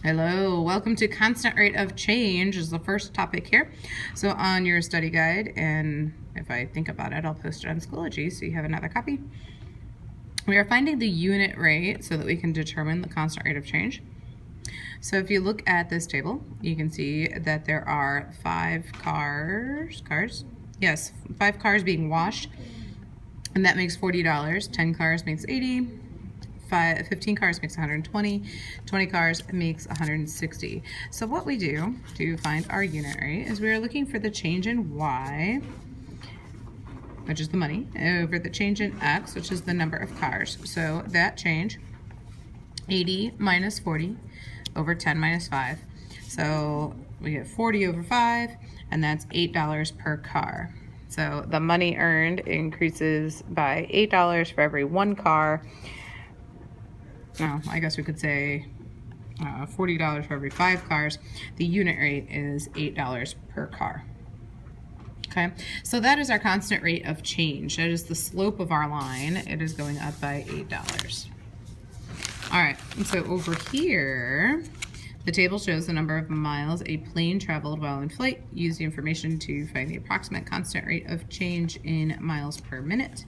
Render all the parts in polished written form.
Hello, welcome to constant rate of change is the first topic here. So on your study guide, and if I think about it, I'll post it on Schoology so you have another copy. We are finding the unit rate so that we can determine the constant rate of change. So if you look at this table, you can see that there are 5 cars being washed, and that makes $40. 10 cars makes $80. 15 cars makes 120, 20 cars makes 160. So what we do to find our unit rate is we are looking for the change in Y, which is the money, over the change in X, which is the number of cars. So that change, 80 minus 40 over 10 minus 5. So we get 40 over 5, and that's $8 per car. So the money earned increases by $8 for every 1 car. I guess we could say $40 for every 5 cars. The unit rate is $8 per car. Okay, so that is our constant rate of change. That is the slope of our line. It is going up by $8. All right, and so over here, the table shows the number of miles a plane traveled while in flight. Use the information to find the approximate constant rate of change in miles per minute.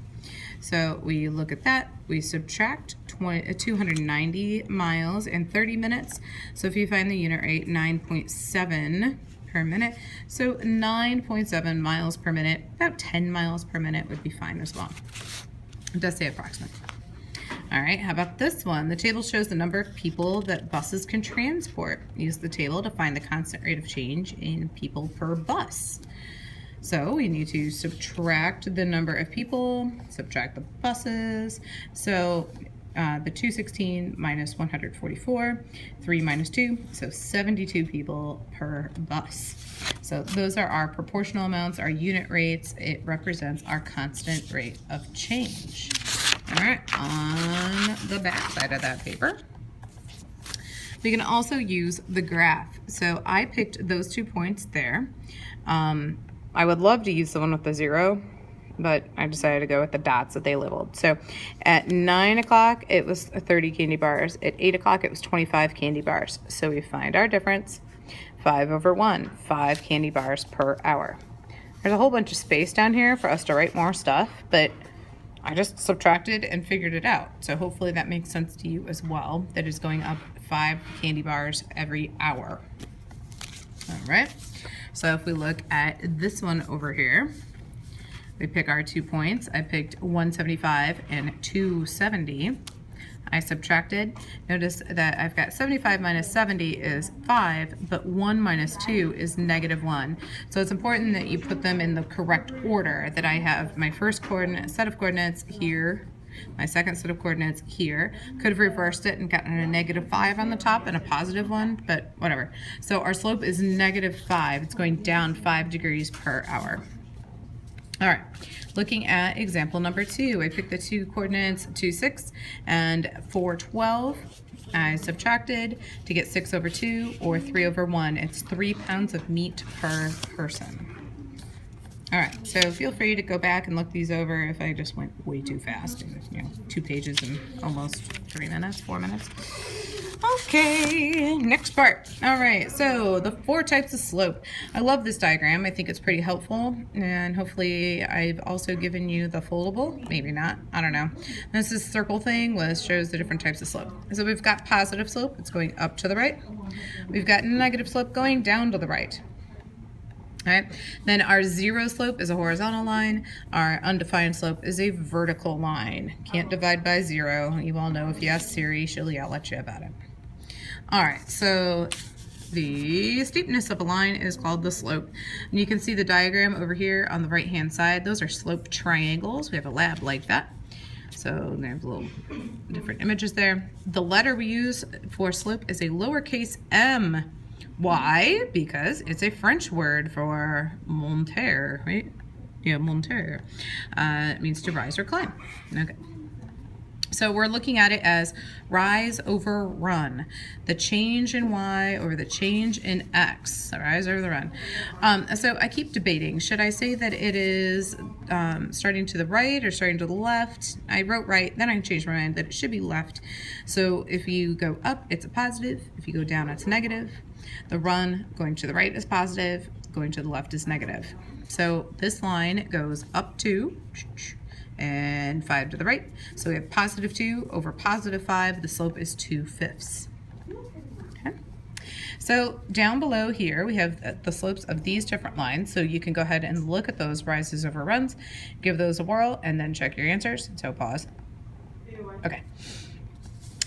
So we look at that, we subtract 290 miles in 30 minutes. So if you find the unit rate, 9.7 per minute. So 9.7 miles per minute, about 10 miles per minute would be fine as well. It does say approximate. All right, how about this one? The table shows the number of people that buses can transport. Use the table to find the constant rate of change in people per bus. So we need to subtract the number of people, subtract the buses. So the 216 minus 144, 3 minus 2, so 72 people per bus. So those are our proportional amounts, our unit rates. It represents our constant rate of change. All right, on the back side of that paper, we can also use the graph. So I picked those 2 points there. I would love to use the one with the 0, but I decided to go with the dots that they labeled. So at 9 o'clock, it was 30 candy bars. At 8 o'clock, it was 25 candy bars. So we find our difference, 5 over 1, 5 candy bars per hour. There's a whole bunch of space down here for us to write more stuff, but I just subtracted and figured it out. So hopefully that makes sense to you as well. That is going up 5 candy bars every hour. All right. So if we look at this one over here, we pick our 2 points. I picked 175 and 270. I subtracted. Notice that I've got 75 minus 70 is 5, but 1 minus 2 is -1. So it's important that you put them in the correct order, that I have my first set of coordinates here, my second set of coordinates here. Could have reversed it and gotten a -5 on the top and a +1, but whatever. So our slope is -5. It's going down 5 degrees per hour. All right, looking at example number 2, I picked the 2 coordinates 2, 6 and 4, 12. I subtracted to get 6 over 2 or 3 over 1. It's 3 pounds of meat per person. All right, so feel free to go back and look these over if I just went way too fast. And, 2 pages in almost 3 minutes, 4 minutes. Okay, next part. All right, so the 4 types of slope. I love this diagram. I think it's pretty helpful, and hopefully I've also given you the foldable. Maybe not, I don't know. This is circle thing shows the different types of slope. So we've got positive slope, it's going up to the right. We've got negative slope going down to the right. All right, then our 0 slope is a horizontal line. Our undefined slope is a vertical line. Can't divide by 0. You all know if you ask Siri, she'll yell at you about it. All right, so the steepness of a line is called the slope. And you can see the diagram over here on the right-hand side. Those are slope triangles. We have a lab like that. So there's little different images there. The letter we use for slope is a lowercase m. Why? Because it's a French word for monter, right? Yeah, monter. It means to rise or climb. Okay. So we're looking at it as rise over run, the change in y over the change in x, so rise over the run. So I keep debating, should I say that it is starting to the right or starting to the left? I wrote right, then I changed my mind that it should be left. So if you go up, it's a positive. If you go down, it's negative. The run going to the right is positive, going to the left is negative. So this line goes up 2 and 5 to the right. So we have positive 2 over positive 5. The slope is 2/5. Okay. So down below here, we have the slopes of these different lines. So you can go ahead and look at those rises over runs, give those a whirl, and then check your answers. So pause. Okay.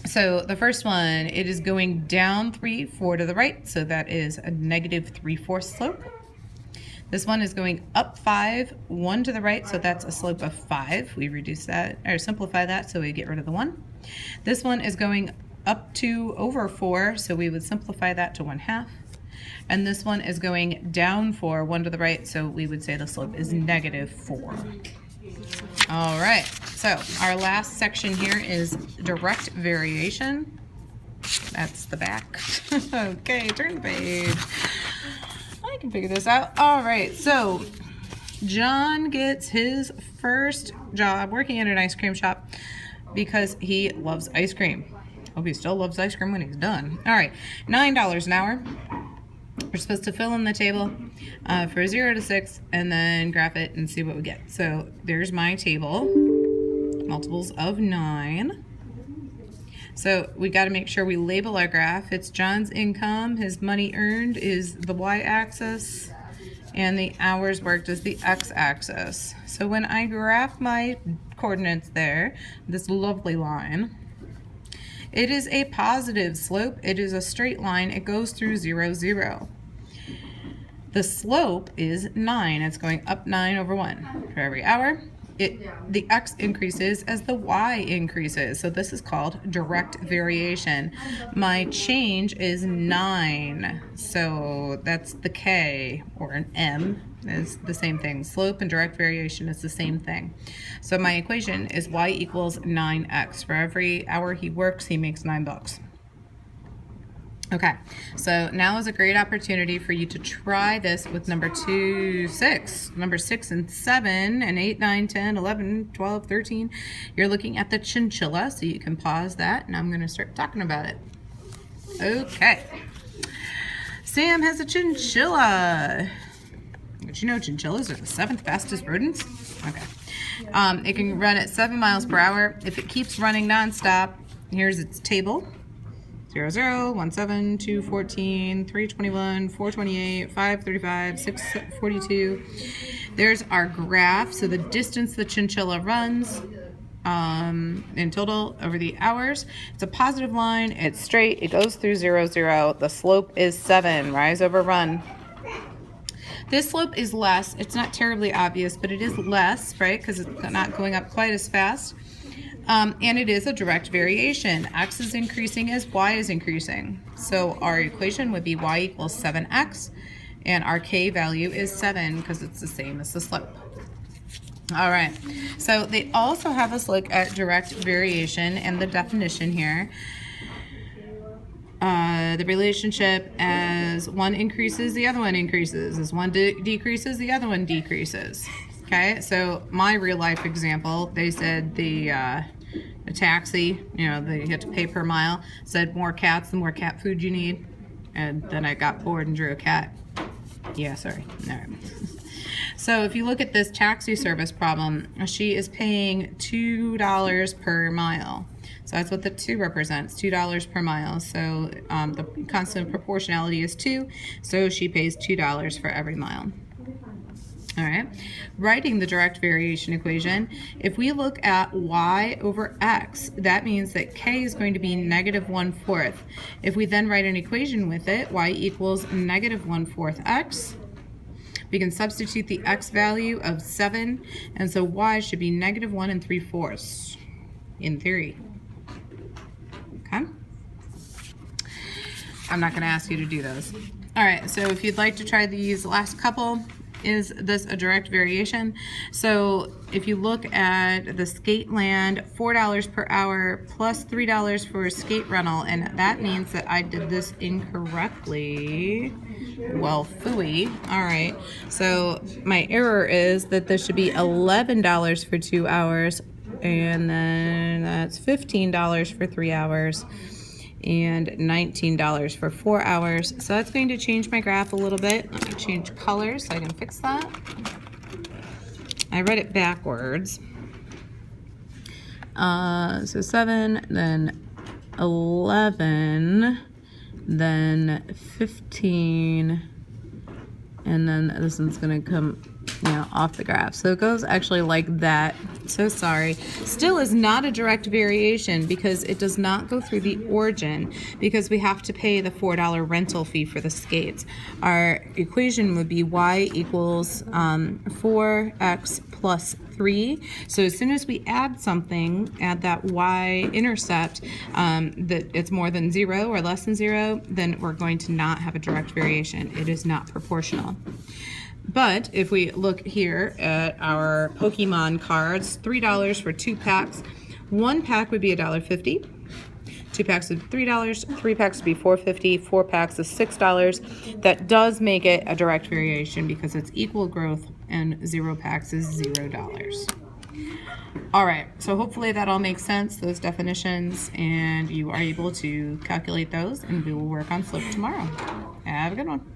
So the first one, it is going down 3/4 to the right. So that is a negative 3/4 slope. This one is going up 5, 1 to the right, so that's a slope of 5. We reduce that, or simplify that, so we get rid of the 1. This one is going up 2 over 4, so we would simplify that to 1/2. And this one is going down 4, 1 to the right, so we would say the slope is negative 4. All right, so our last section here is direct variation. That's the back. Okay, turn the page. I can figure this out. All right, so John gets his first job working at an ice cream shop because he loves ice cream. Hope he still loves ice cream when he's done. All right, $9 an hour. We're supposed to fill in the table for 0 to 6 and then graph it and see what we get. So there's my table, multiples of 9. So we got to make sure we label our graph. It's John's income, his money earned is the y-axis, and the hours worked is the x-axis. So when I graph my coordinates there, this lovely line, it is a positive slope. It is a straight line. It goes through 0, 0. The slope is 9. It's going up 9 over 1 for every hour. The x increases as the y increases. So this is called direct variation. My change is 9. So that's the k, or an m is the same thing. Slope and direct variation is the same thing. So my equation is y equals 9x. For every hour he works, he makes $9. Okay, so now is a great opportunity for you to try this with number 6 and 7, and 8, 9, 10, 11, 12, 13. You're looking at the chinchilla, so you can pause that, and I'm going to start talking about it. Okay. Sam has a chinchilla. Did you know chinchillas are the 7th fastest rodents? Okay. It can run at 7 miles per hour. If it keeps running nonstop, here's its table. 0, 0, 17, 2, 14, 3, 21, 4, 28, 5, 35, 6, 42. There's our graph. So the distance the chinchilla runs in total over the hours. It's a positive line. It's straight. It goes through 0, 0. The slope is 7. Rise over run. This slope is less. It's not terribly obvious, but it is less, right? Because it's not going up quite as fast. And it is a direct variation. X is increasing as y is increasing. So our equation would be y equals 7x, and our k value is 7 because it's the same as the slope. All right, so they also have us look at direct variation and the definition here. The relationship as one increases, the other one increases. As one decreases, the other one decreases. Okay, so my real life example, they said the taxi, you know, you have to pay per mile, said more cats, the more cat food you need. And then I got bored and drew a cat. Yeah, sorry. All right. So if you look at this taxi service problem, she is paying $2 per mile. So that's what the 2 represents, $2 per mile. So the constant proportionality is 2, so she pays $2 for every mile. All right, writing the direct variation equation, if we look at y over x, that means that k is going to be negative 1/4. If we then write an equation with it, y equals negative 1/4 x, we can substitute the x value of 7, and so y should be negative 1 3/4, in theory. Okay? I'm not going to ask you to do those. All right, so if you'd like to try these last couple, Is this a direct variation? So if you look at the Skateland, $4 per hour plus $3 for skate rental, and that means that I did this incorrectly. Well, phooey. All right. So my error is that this should be $11 for 2 hours, and then that's $15 for 3 hours. And $19 for 4 hours. So that's going to change my graph a little bit. Let me change colors so I can fix that. I read it backwards. So 7, then 11, then 15, and then this one's gonna come, off the graph. So it goes actually like that. So sorry. Still is not a direct variation because it does not go through the origin, because we have to pay the $4 rental fee for the skates. Our equation would be y equals 4x plus 3. So as soon as we add something, add that y-intercept, that it's more than 0 or less than 0, then we're going to not have a direct variation. It is not proportional. But if we look here at our Pokemon cards, $3 for 2 packs. 1 pack would be $1.50. 2 packs would be $3. 3 packs would be $4.50. 4 packs is $6. That does make it a direct variation because it's equal growth, and 0 packs is $0. All right, so hopefully that all makes sense, those definitions, and you are able to calculate those, and we will work on slope tomorrow. Have a good one.